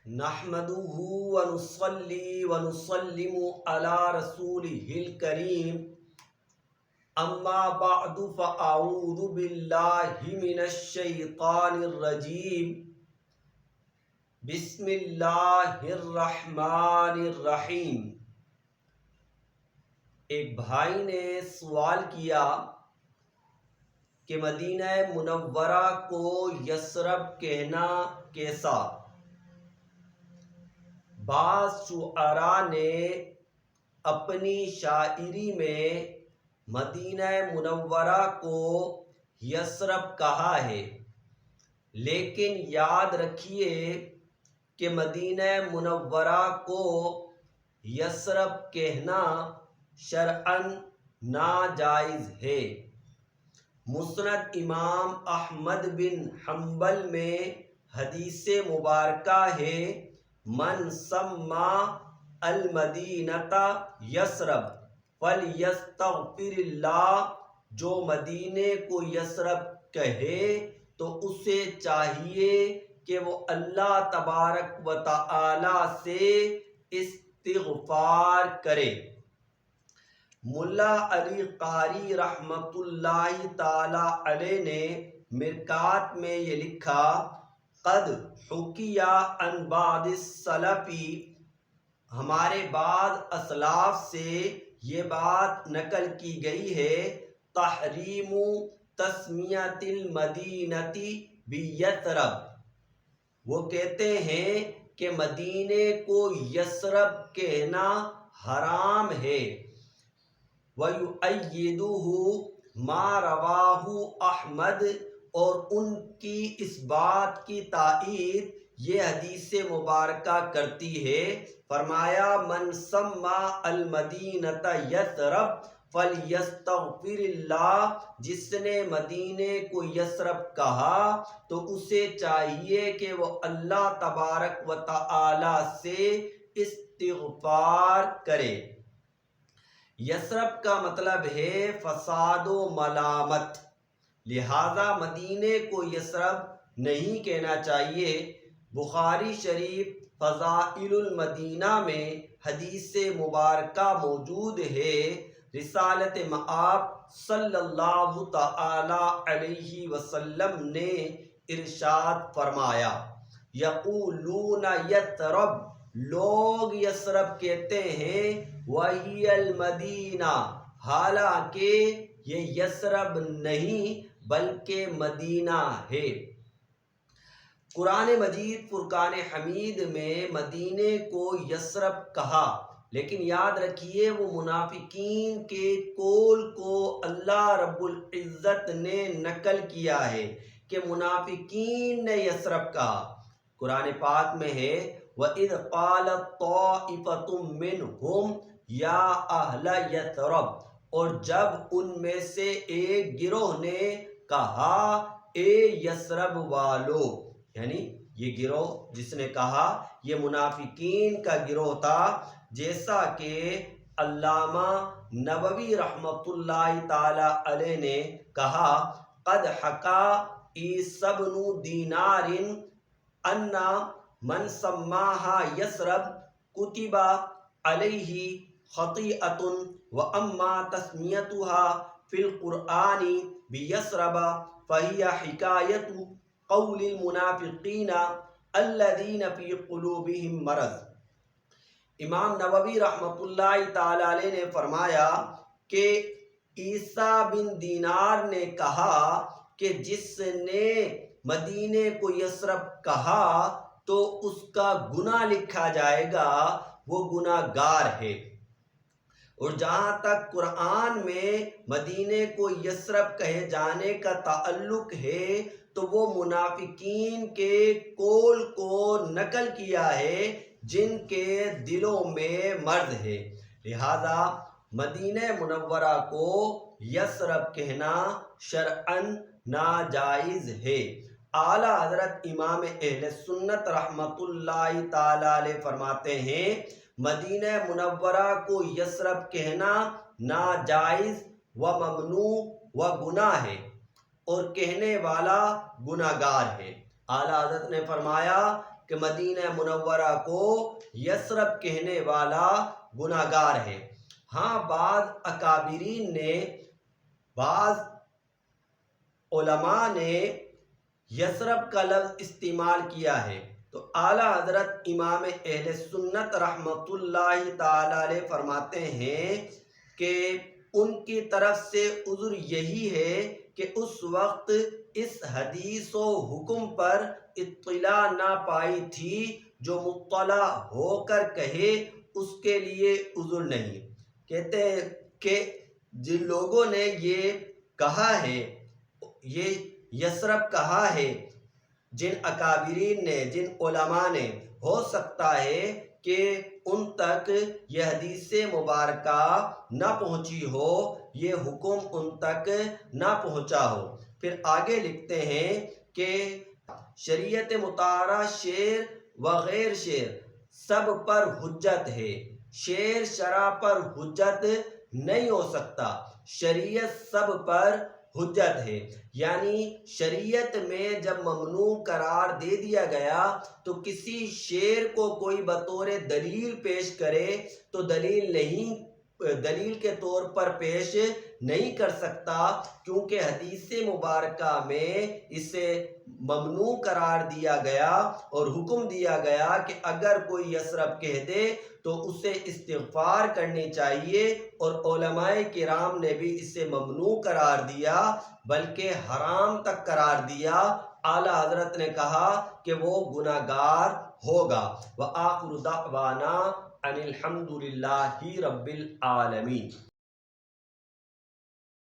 نحمده ونصلي ونسلم على رسوله الكريم اما بعد فاعوذ بالله من الشیطان الرجیم بسم اللہ الرحمن الرحیم۔ ایک بھائی نے سوال کیا کہ مدینہ منورہ کو یثرب کہنا کیسا؟ بعض شعراء نے اپنی شاعری میں مدینہ منورہ کو یثرب کہا ہے، لیکن یاد رکھیے کہ مدینہ منورہ کو یثرب کہنا شرعاً ناجائز ہے۔ مسند امام احمد بن حنبل میں حدیث مبارکہ ہے، من سما المدینۃ یثرب فلیستغفر اللہ، جو مدینے کو یثرب کہے تو اسے چاہیے کہ وہ اللہ تبارک و تعالی سے استغفار کرے۔ ملا علی قاری رحمۃ اللہ تعالی علیہ نے مرکات میں یہ لکھا، قد حکی عن بعض السلف، ہمارے بعض اسلاف سے یہ بات نقل کی گئی ہے، تحریم تسمیۃ المدینۃ بیثرب، وہ کہتے ہیں کہ مدینے کو یثرب کہنا حرام ہے۔ وَيُؤَيِّدُهُ مَا رَوَاهُ احمد، اور ان کی اس بات کی تائید یہ حدیث مبارکہ کرتی ہے، فرمایا من سما المدینۃ یثرب فلیستغفر اللہ، جس نے مدینے کو یثرب کہا تو اسے چاہیے کہ وہ اللہ تبارک و تعالی سے استغفار کرے۔ یثرب کا مطلب ہے فساد و ملامت، لہذا مدینے کو یثرب نہیں کہنا چاہیے۔ بخاری شریف فضائل المدینہ میں حدیث مبارکہ موجود ہے، رسالت مآب صلی اللہ تعالی علیہ وسلم نے ارشاد فرمایا، یقولون یثرب، لوگ یثرب کہتے ہیں، وہی المدینہ، حالانکہ یہ یثرب نہیں بلکہ مدینہ ہے۔ قرآن مجید فرقان حمید میں مدینے کو یثرب کہا، لیکن یاد رکھیے وہ منافقین کے قول کو اللہ رب العزت نے نقل کیا ہے کہ منافقین نے یثرب کہا۔ قرآن پاک میں ہے، وَإِذْ قَالَتْ طَائِفَةٌ مِّنْهُمْ يَا أَهْلَ یثرب، اور جب ان میں سے ایک گروہ نے کہا، اے یثرب والو، یعنی یہ گروہ جس نے کہا یہ منافقین کا گروہ تھا، جیسا کہ علامہ نووی رحمۃ اللہ تعالی علیہ نے کہا، قد حکا عیسی بن دینار ان من سماہا یثرب کتب علیہ خطیئۃ واما تسمیتها فی القرآن بیثرب فہی حکایت قول المنافقین الذین فی قلوبہم مرض۔ امام نووی رحمۃ اللہ تعالی علیہ نے فرمایا کہ عیسیٰ بن دینار نے کہا کہ جس نے مدینے کو یثرب کہا تو اس کا گناہ لکھا جائے گا، وہ گناہ گار ہے۔ اور جہاں تک قرآن میں مدینے کو یثرب کہے جانے کا تعلق ہے تو وہ منافقین کے قول کو نقل کیا ہے جن کے دلوں میں مرض ہے، لہذا مدینہ منورہ کو یثرب کہنا شرعاً ناجائز ہے۔ اعلیٰ حضرت امام اہل سنت رحمۃ اللہ تعالی علیہ فرماتے ہیں، مدینہ منورہ کو یثرب کہنا ناجائز و ممنوع و گناہ ہے، اور کہنے والا گناہگار ہے۔ اعلیٰ حضرت نے فرمایا کہ مدینہ منورہ کو یثرب کہنے والا گناہگار ہے۔ ہاں بعض اکابرین نے، بعض علماء نے یثرب کا لفظ استعمال کیا ہے، تو اعلیٰ حضرت امام اہل سنت رحمۃ اللہ تعالی علیہ فرماتے ہیں کہ ان کی طرف سے عذر یہی ہے کہ اس وقت اس حدیث و حکم پر اطلاع نہ پائی تھی، جو مطلع ہو کر کہے اس کے لیے عذر نہیں۔ کہتے ہیں کہ جن لوگوں نے یہ کہا ہے، یہ یثرب کہا ہے، جن اکابرین نے، جن علماء نے، ہو سکتا ہے کہ ان تک یہ حدیث مبارکہ نہ پہنچی ہو، یہ حکم ان تک نہ پہنچا ہو۔ پھر آگے لکھتے ہیں کہ شریعت مطہرہ شعر و غیر شعر سب پر حجت ہے، شعر شرع پر حجت نہیں ہو سکتا، شریعت سب پر حجت ہے۔ یعنی شریعت میں جب ممنوع قرار دے دیا گیا تو کسی شعر کو کوئی بطور دلیل پیش کرے تو دلیل کے طور پر پیش نہیں کر سکتا، کیونکہ حدیث مبارکہ میں اسے ممنوع قرار دیا گیا اور حکم دیا گیا کہ اگر کوئی یثرب کہہ دے تو اسے استغفار کرنی چاہیے، اور علماء کرام نے بھی اسے ممنوع قرار دیا، بلکہ حرام تک قرار دیا۔ اعلیٰ حضرت نے کہا کہ وہ گناہگار ہوگا۔ وآخر دعوانا ان الحمد للہ رب العالمین۔